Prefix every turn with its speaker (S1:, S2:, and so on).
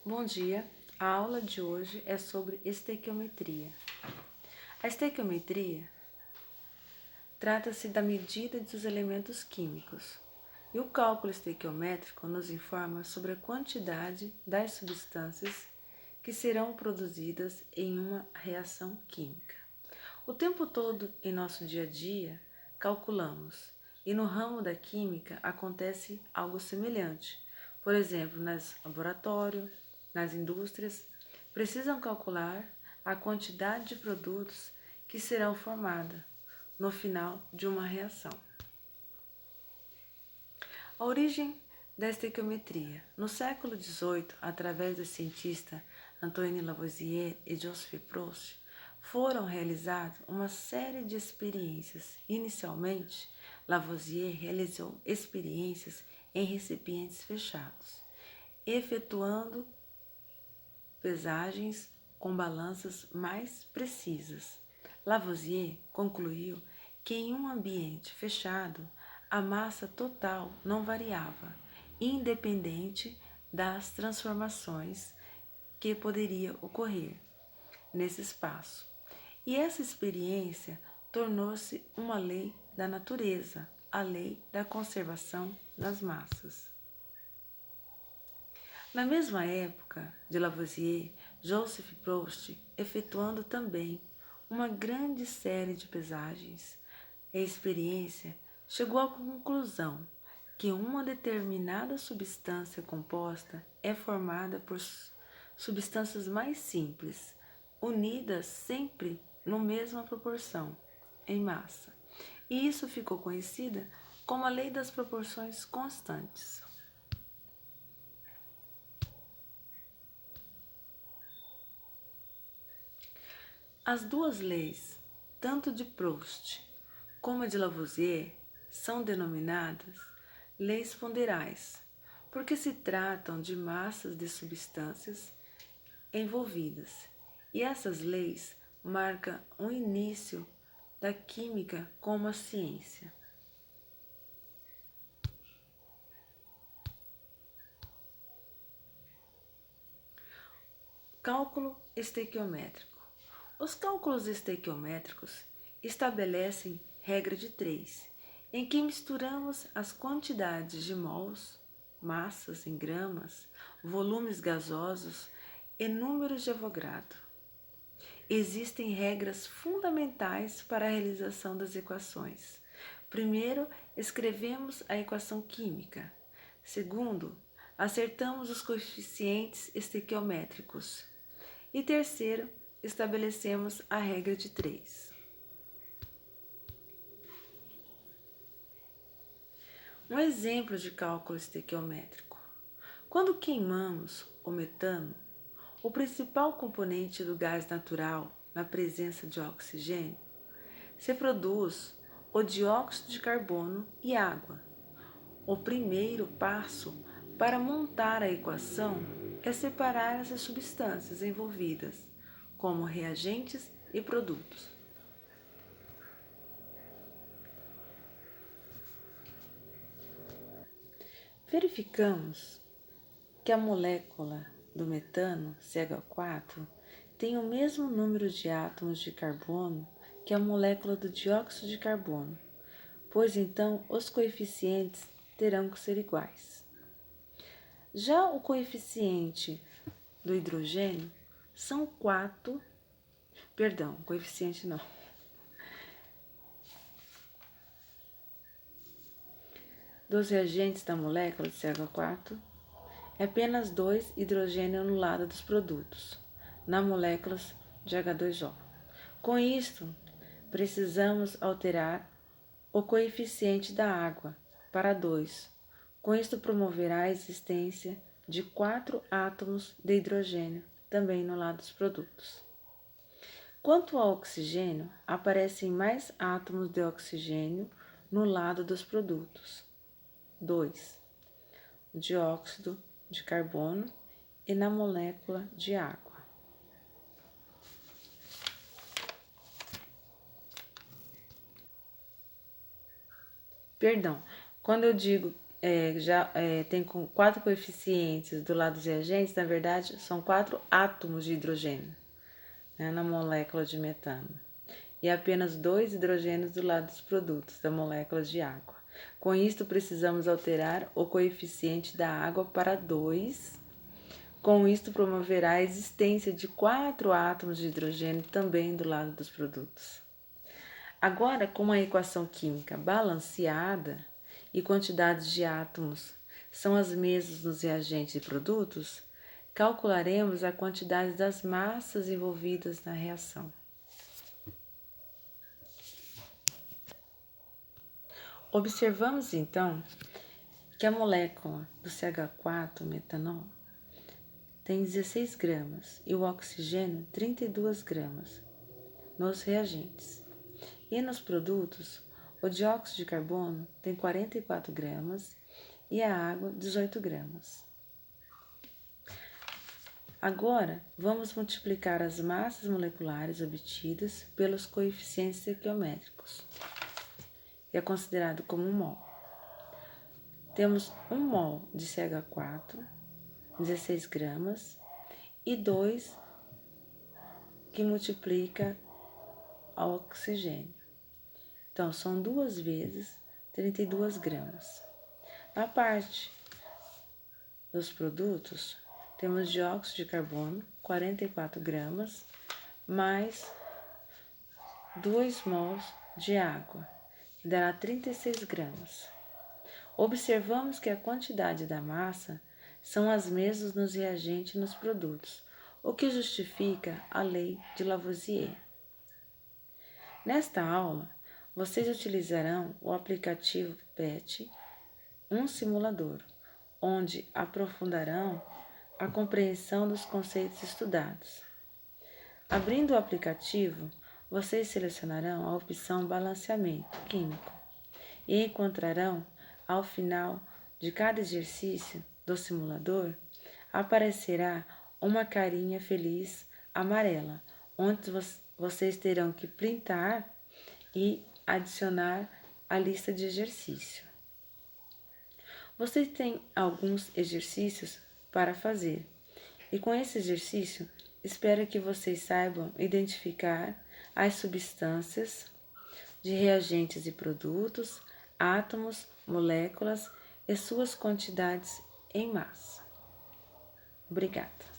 S1: Bom dia, a aula de hoje é sobre estequiometria. A estequiometria trata-se da medida dos elementos químicos e o cálculo estequiométrico nos informa sobre a quantidade das substâncias que serão produzidas em uma reação química. O tempo todo em nosso dia a dia calculamos e no ramo da química acontece algo semelhante. Por exemplo, nos laboratórios, nas indústrias, precisam calcular a quantidade de produtos que serão formada no final de uma reação. A origem da estequiometria. No século XVIII, através do cientista Antoine Lavoisier e Joseph Proust, foram realizadas uma série de experiências. Inicialmente, Lavoisier realizou experiências em recipientes fechados, efetuando pesagens com balanças mais precisas. Lavoisier concluiu que em um ambiente fechado, a massa total não variava, independente das transformações que poderia ocorrer nesse espaço. E essa experiência tornou-se uma lei da natureza, a lei da conservação das massas. Na mesma época de Lavoisier, Joseph Proust, efetuando também uma grande série de pesagens e experiência, chegou à conclusão que uma determinada substância composta é formada por substâncias mais simples, unidas sempre na mesma proporção, em massa. E isso ficou conhecida como a lei das proporções constantes. As duas leis, tanto de Proust como a de Lavoisier, são denominadas leis ponderais, porque se tratam de massas de substâncias envolvidas, e essas leis marcam o início da química como a ciência. Cálculo estequiométrico. Os cálculos estequiométricos estabelecem regra de 3, em que misturamos as quantidades de mols, massas em gramas, volumes gasosos e números de Avogadro. Existem regras fundamentais para a realização das equações. Primeiro, escrevemos a equação química. Segundo, acertamos os coeficientes estequiométricos. E terceiro, estabelecemos a regra de 3. Um exemplo de cálculo estequiométrico. Quando queimamos o metano, o principal componente do gás natural na presença de oxigênio, se produz o dióxido de carbono e água. O primeiro passo para montar a equação é separar essas substâncias envolvidas como reagentes e produtos. Verificamos que a molécula do metano, CH4, tem o mesmo número de átomos de carbono que a molécula do dióxido de carbono, pois então os coeficientes terão que ser iguais. Já o coeficiente do hidrogênio são 4, coeficiente não. Dos reagentes da molécula de CH4, é apenas 2 hidrogênio no lado dos produtos, na molécula de H2O. Com isto, precisamos alterar o coeficiente da água para 2. Com isto, promoverá a existência de 4 átomos de hidrogênio também no lado dos produtos. Quanto ao oxigênio, aparecem mais átomos de oxigênio no lado dos produtos. 2. Dióxido de carbono e na molécula de água. Quando eu digo tem 4 coeficientes do lado dos reagentes, na verdade, são 4 átomos de hidrogênio, né, na molécula de metano, e apenas 2 hidrogênios do lado dos produtos, da molécula de água. Com isto, precisamos alterar o coeficiente da água para 2. Com isto, promoverá a existência de 4 átomos de hidrogênio também do lado dos produtos. Agora, com uma equação química balanceada e quantidades de átomos são as mesmas nos reagentes e produtos, calcularemos a quantidade das massas envolvidas na reação. Observamos então que a molécula do CH4, metanol, tem 16 gramas e o oxigênio 32 gramas nos reagentes. E nos produtos, o dióxido de carbono tem 44 gramas e a água 18 gramas. Agora, vamos multiplicar as massas moleculares obtidas pelos coeficientes estequiométricos, que é considerado como um mol. Temos 1 mol de CH4, 16 gramas, e 2 que multiplica ao oxigênio. Então, são 2 vezes 32 gramas. Na parte dos produtos, temos dióxido de carbono, 44 gramas, mais 2 mols de água, que dará 36 gramas. Observamos que a quantidade da massa são as mesmas nos reagentes e nos produtos, o que justifica a lei de Lavoisier. Nesta aula, vocês utilizarão o aplicativo PET, um simulador, onde aprofundarão a compreensão dos conceitos estudados. Abrindo o aplicativo, vocês selecionarão a opção Balanceamento Químico e encontrarão, ao final de cada exercício do simulador, aparecerá uma carinha feliz amarela, onde vocês terão que printar e adicionar a lista de exercício. Vocês têm alguns exercícios para fazer, e com esse exercício, espero que vocês saibam identificar as substâncias de reagentes e produtos, átomos, moléculas e suas quantidades em massa. Obrigada.